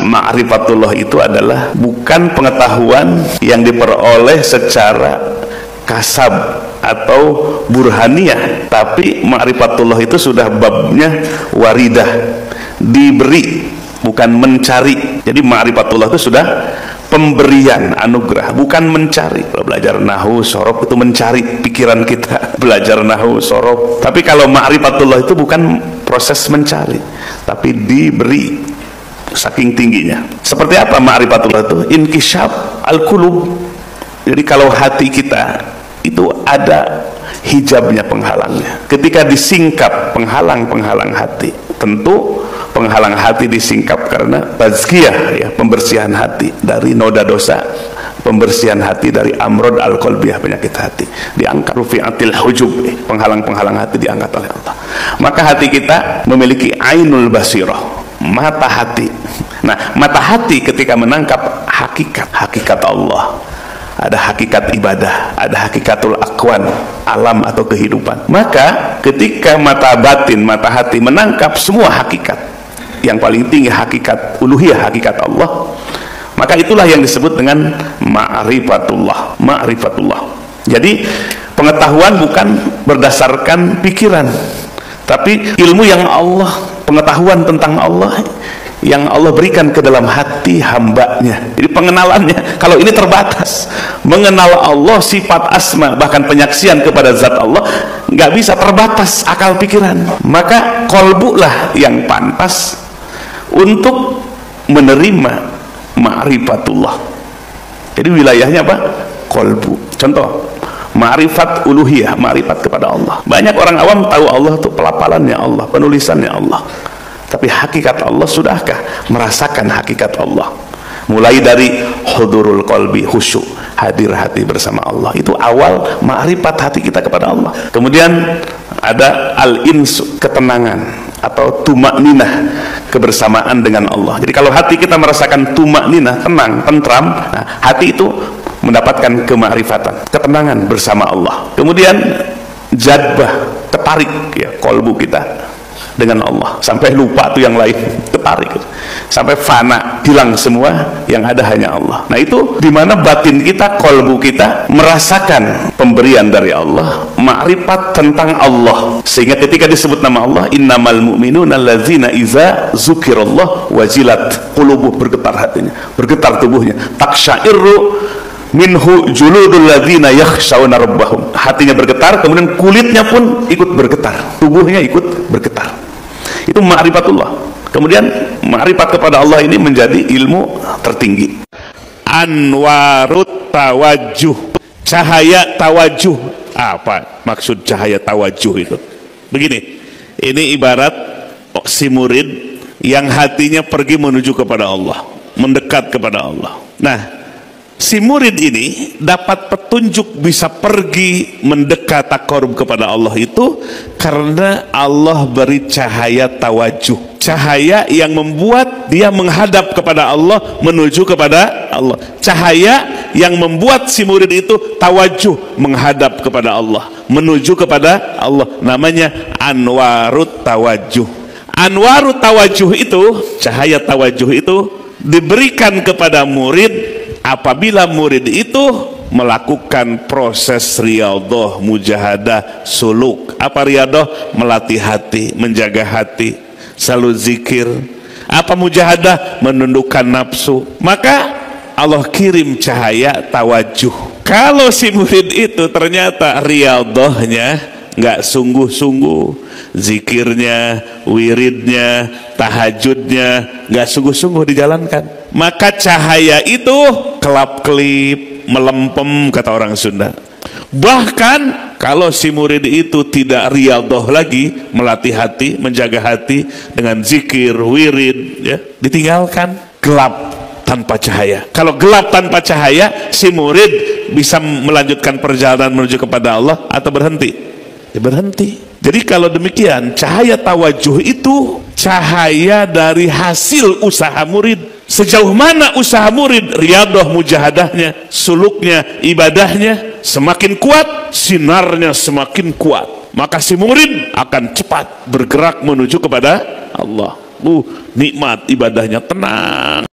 ma'rifatullah itu adalah bukan pengetahuan yang diperoleh secara kasab atau burhaniyah, tapi ma'rifatullah itu sudah babnya waridah, diberi, bukan mencari. Jadi ma'rifatullah itu sudah pemberian, anugerah, bukan mencari. Kalau belajar nahwu sorof itu mencari pikiran kita, belajar nahwu sorof. Tapi kalau ma'rifatullah itu bukan proses mencari, tapi diberi, saking tingginya. Seperti apa ma'rifatullah itu? Inkisyaf al-qulub. Jadi kalau hati kita itu ada hijabnya, penghalangnya. Ketika disingkap penghalang-penghalang hati, tentu penghalang hati disingkap karena tazkiyah, ya, pembersihan hati dari noda dosa, pembersihan hati dari amrod al-qalbiyah, penyakit hati, diangkat. Rufi'atil hujub, penghalang-penghalang hati diangkat oleh Allah. Maka hati kita memiliki ainul basirah, mata hati. Nah, mata hati ketika menangkap hakikat Allah, ada hakikat ibadah, ada hakikatul akwan, alam atau kehidupan. Maka ketika mata batin, mata hati menangkap semua hakikat, yang paling tinggi hakikat uluhiyah, hakikat Allah, maka itulah yang disebut dengan ma'rifatullah. Ma'rifatullah. Jadi pengetahuan bukan berdasarkan pikiran, tapi ilmu yang Allah, pengetahuan tentang Allah yang Allah berikan ke dalam hati hambanya. Jadi pengenalannya, kalau ini terbatas, mengenal Allah, sifat asma, bahkan penyaksian kepada zat Allah, nggak bisa, terbatas akal pikiran. Maka kolbu lah yang pantas untuk menerima ma'rifatullah. Jadi wilayahnya apa? Kolbu. Contoh, ma'rifat uluhiyah, ma'rifat kepada Allah. Banyak orang awam tahu Allah itu pelafalannya Allah, penulisannya Allah, tapi hakikat Allah sudahkah merasakan hakikat Allah? Mulai dari hudurul qalbi, khusyuk, hadir hati bersama Allah, itu awal ma'rifat hati kita kepada Allah. Kemudian ada al-insu, ketenangan atau tumakninah, kebersamaan dengan Allah. Jadi kalau hati kita merasakan tumakninah, tenang, tentram, nah, hati itu mendapatkan kemakrifatan, ketenangan bersama Allah. Kemudian jadbah, ketarik, ya, kolbu kita dengan Allah, sampai lupa tuh yang lain, ketarik sampai fana, hilang semua, yang ada hanya Allah. Nah, itu dimana batin kita, kolbu kita merasakan pemberian dari Allah, ma'rifat tentang Allah, sehingga ketika disebut nama Allah, innamal mu'minuna allazina iza zukirallah wajilat qulubuh, bergetar hatinya, bergetar tubuhnya, taksyairu minhu juludul ladzina yakhshawna rabbahum, hatinya bergetar, kemudian kulitnya pun ikut bergetar, tubuhnya ikut bergetar. Itu ma'rifatullah. Kemudian ma'rifat kepada Allah ini menjadi ilmu tertinggi. Anwarut tawajuh, cahaya tawajuh. Apa maksud cahaya tawajuh itu? Begini, ini ibarat si murid yang hatinya pergi menuju kepada Allah, mendekat kepada Allah. Nah, si murid ini dapat petunjuk bisa pergi mendekat takarub kepada Allah itu karena Allah beri cahaya tawajuh, cahaya yang membuat dia menghadap kepada Allah, menuju kepada Allah, cahaya yang membuat si murid itu tawajuh, menghadap kepada Allah, menuju kepada Allah. Namanya anwarut tawajuh. Anwarut tawajuh itu, cahaya tawajuh itu diberikan kepada murid apabila murid itu melakukan proses riyadhah, mujahadah, suluk. Apa riyadhah? Melatih hati, menjaga hati, selalu zikir. Apa mujahadah? Menundukkan nafsu. Maka Allah kirim cahaya tawajuh. Kalau si murid itu ternyata riyadhahnya nggak sungguh-sungguh, zikirnya, wiridnya, tahajudnya nggak sungguh-sungguh dijalankan, maka cahaya itu kelap-kelip, melempem, kata orang Sunda. Bahkan kalau si murid itu tidak riyadhah lagi, melatih hati, menjaga hati dengan zikir, wirid, ya, ditinggalkan, gelap tanpa cahaya. Kalau gelap tanpa cahaya, si murid bisa melanjutkan perjalanan menuju kepada Allah atau berhenti? Berhenti. Jadi kalau demikian, cahaya tawajuh itu cahaya dari hasil usaha murid. Sejauh mana usaha murid, riyadhah, mujahadahnya, suluknya, ibadahnya semakin kuat, sinarnya semakin kuat, maka si murid akan cepat bergerak menuju kepada Allah. Nikmat ibadahnya, tenang.